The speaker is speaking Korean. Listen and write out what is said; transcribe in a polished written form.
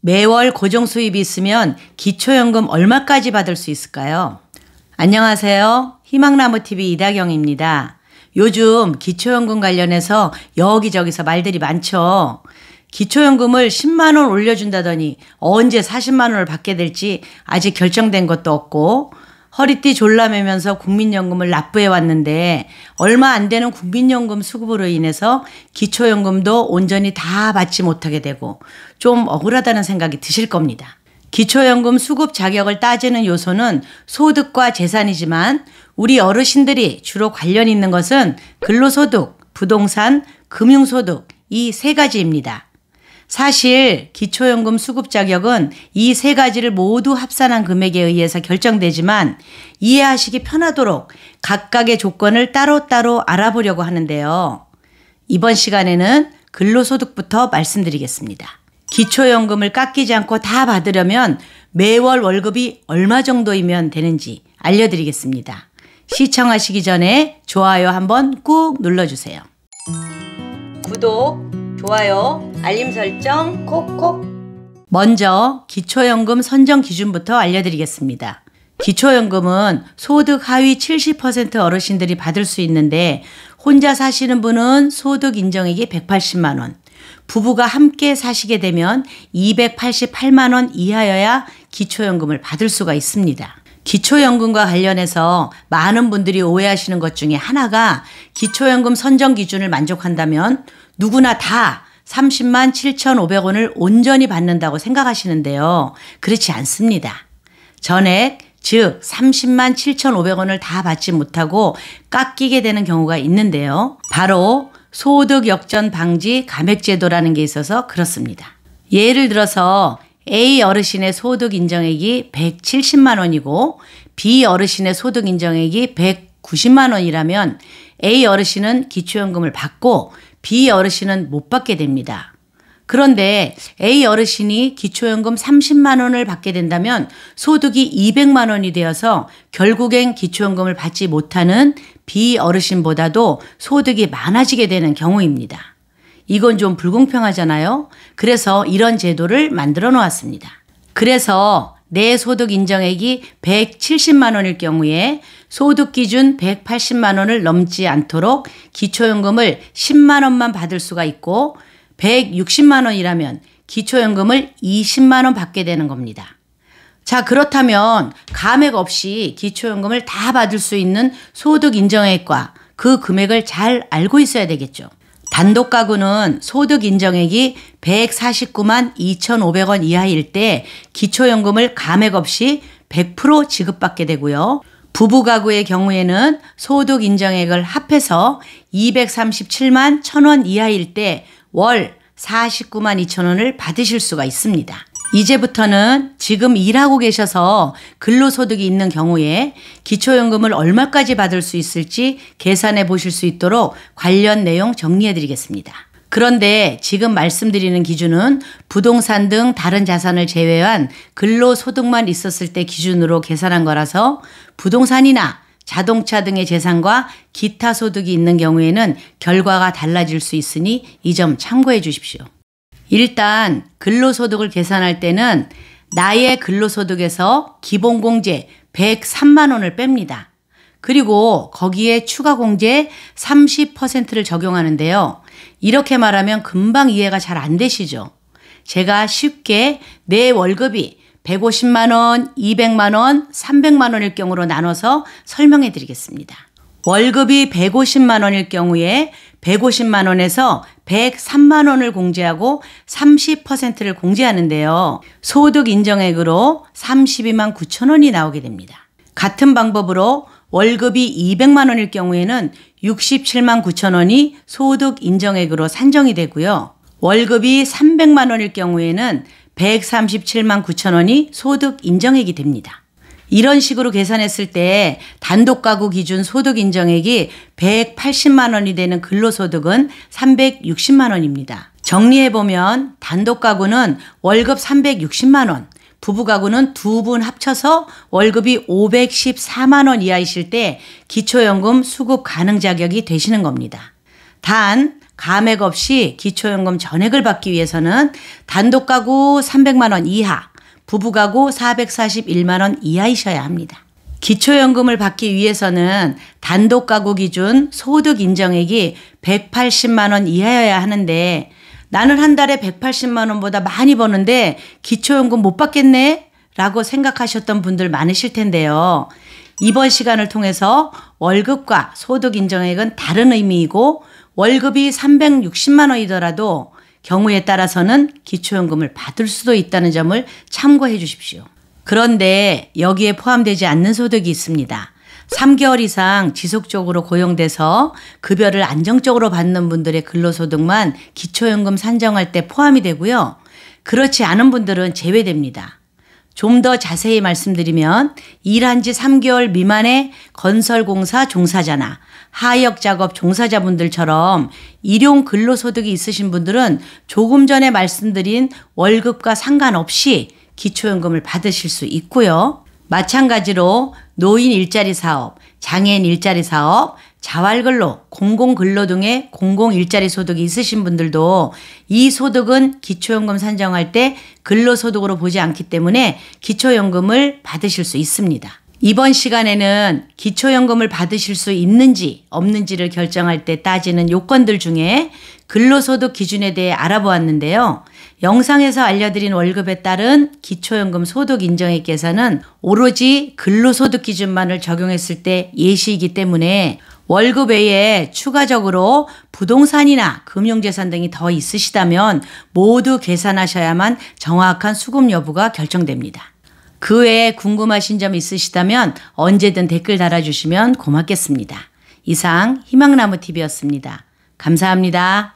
매월 고정 수입이 있으면 기초연금 얼마까지 받을 수 있을까요? 안녕하세요. 희망나무TV 이다경입니다. 요즘 기초연금 관련해서 여기저기서 말들이 많죠. 기초연금을 10만 원 올려준다더니 언제 40만 원을 받게 될지 아직 결정된 것도 없고, 허리띠 졸라매면서 국민연금을 납부해 왔는데 얼마 안 되는 국민연금 수급으로 인해서 기초연금도 온전히 다 받지 못하게 되고 좀 억울하다는 생각이 드실 겁니다. 기초연금 수급 자격을 따지는 요소는 소득과 재산이지만 우리 어르신들이 주로 관련 있는 것은 근로소득, 부동산, 금융소득 이 세 가지입니다. 사실 기초연금 수급 자격은 이 세 가지를 모두 합산한 금액에 의해서 결정되지만 이해하시기 편하도록 각각의 조건을 따로따로 알아보려고 하는데요. 이번 시간에는 근로소득부터 말씀드리겠습니다. 기초연금을 깎이지 않고 다 받으려면 매월 월급이 얼마 정도이면 되는지 알려드리겠습니다. 시청하시기 전에 좋아요 한번 꾹 눌러주세요. 구독, 좋아요, 알림 설정 콕콕. 먼저 기초연금 선정 기준부터 알려드리겠습니다. 기초연금은 소득 하위 70% 어르신들이 받을 수 있는데 혼자 사시는 분은 소득 인정액이 180만 원, 부부가 함께 사시게 되면 288만 원 이하여야 기초연금을 받을 수가 있습니다. 기초연금과 관련해서 많은 분들이 오해하시는 것 중에 하나가 기초연금 선정 기준을 만족한다면 누구나 다 30만 7,500원을 온전히 받는다고 생각하시는데요. 그렇지 않습니다. 전액, 즉 30만 7,500원을 다 받지 못하고 깎이게 되는 경우가 있는데요. 바로 소득 역전 방지 감액제도라는 게 있어서 그렇습니다. 예를 들어서 A 어르신의 소득 인정액이 170만 원이고 B 어르신의 소득 인정액이 190만 원이라면 A 어르신은 기초연금을 받고 B 어르신은 못 받게 됩니다. 그런데 A 어르신이 기초연금 30만 원을 받게 된다면 소득이 200만 원이 되어서 결국엔 기초연금을 받지 못하는 B 어르신보다도 소득이 많아지게 되는 경우입니다. 이건 좀 불공평하잖아요. 그래서 이런 제도를 만들어 놓았습니다. 그래서 내 소득 인정액이 170만 원일 경우에 소득 기준 180만 원을 넘지 않도록 기초연금을 10만 원만 받을 수가 있고 160만 원이라면 기초연금을 20만 원 받게 되는 겁니다. 자, 그렇다면 감액 없이 기초연금을 다 받을 수 있는 소득 인정액과 그 금액을 잘 알고 있어야 되겠죠. 단독 가구는 소득 인정액이 149만 2,500원 이하일 때 기초연금을 감액 없이 100% 지급받게 되고요. 부부 가구의 경우에는 소득 인정액을 합해서 237만 1,000원 이하일 때 월 49만 2,000원을 받으실 수가 있습니다. 이제부터는 지금 일하고 계셔서 근로소득이 있는 경우에 기초연금을 얼마까지 받을 수 있을지 계산해 보실 수 있도록 관련 내용 정리해 드리겠습니다. 그런데 지금 말씀드리는 기준은 부동산 등 다른 자산을 제외한 근로소득만 있었을 때 기준으로 계산한 거라서 부동산이나 자동차 등의 재산과 기타 소득이 있는 경우에는 결과가 달라질 수 있으니 이 점 참고해 주십시오. 일단 근로소득을 계산할 때는 나의 근로소득에서 기본공제 103만 원을 뺍니다. 그리고 거기에 추가공제 30%를 적용하는데요. 이렇게 말하면 금방 이해가 잘 안 되시죠? 제가 쉽게 내 월급이 150만 원, 200만 원, 300만 원일 경우로 나눠서 설명해 드리겠습니다. 월급이 150만 원일 경우에 150만 원에서 103만 원을 공제하고 30%를 공제하는데요. 소득 인정액으로 32만 9천 원이 나오게 됩니다. 같은 방법으로 월급이 200만 원일 경우에는 67만 9천 원이 소득 인정액으로 산정이 되고요. 월급이 300만 원일 경우에는 137만 9천 원이 소득 인정액이 됩니다. 이런 식으로 계산했을 때 단독 가구 기준 소득 인정액이 180만 원이 되는 근로소득은 360만 원입니다. 정리해보면 단독 가구는 월급 360만 원, 부부 가구는 두 분 합쳐서 월급이 514만 원 이하이실 때 기초연금 수급 가능 자격이 되시는 겁니다. 단 감액 없이 기초연금 전액을 받기 위해서는 단독가구 300만 원 이하, 부부가구 441만 원 이하이셔야 합니다. 기초연금을 받기 위해서는 단독가구 기준 소득 인정액이 180만 원 이하여야 하는데 나는 한 달에 180만 원보다 많이 버는데 기초연금 못 받겠네? 라고 생각하셨던 분들 많으실 텐데요. 이번 시간을 통해서 월급과 소득 인정액은 다른 의미이고 월급이 360만 원이더라도 경우에 따라서는 기초연금을 받을 수도 있다는 점을 참고해 주십시오. 그런데 여기에 포함되지 않는 소득이 있습니다. 3개월 이상 지속적으로 고용돼서 급여를 안정적으로 받는 분들의 근로소득만 기초연금 산정할 때 포함이 되고요. 그렇지 않은 분들은 제외됩니다. 좀 더 자세히 말씀드리면 일한 지 3개월 미만의 건설공사 종사자나 하역작업 종사자분들처럼 일용 근로소득이 있으신 분들은 조금 전에 말씀드린 월급과 상관없이 기초연금을 받으실 수 있고요. 마찬가지로 노인 일자리 사업, 장애인 일자리 사업, 자활근로, 공공근로 등의 공공일자리 소득이 있으신 분들도 이 소득은 기초연금 산정할 때 근로소득으로 보지 않기 때문에 기초연금을 받으실 수 있습니다. 이번 시간에는 기초연금을 받으실 수 있는지 없는지를 결정할 때 따지는 요건들 중에 근로소득 기준에 대해 알아보았는데요. 영상에서 알려드린 월급에 따른 기초연금 소득 인정액 계산은 오로지 근로소득 기준만을 적용했을 때 예시이기 때문에 월급 외에 추가적으로 부동산이나 금융재산 등이 더 있으시다면 모두 계산하셔야만 정확한 수급 여부가 결정됩니다. 그 외에 궁금하신 점 있으시다면 언제든 댓글 달아주시면 고맙겠습니다. 이상 희망나무TV였습니다. 감사합니다.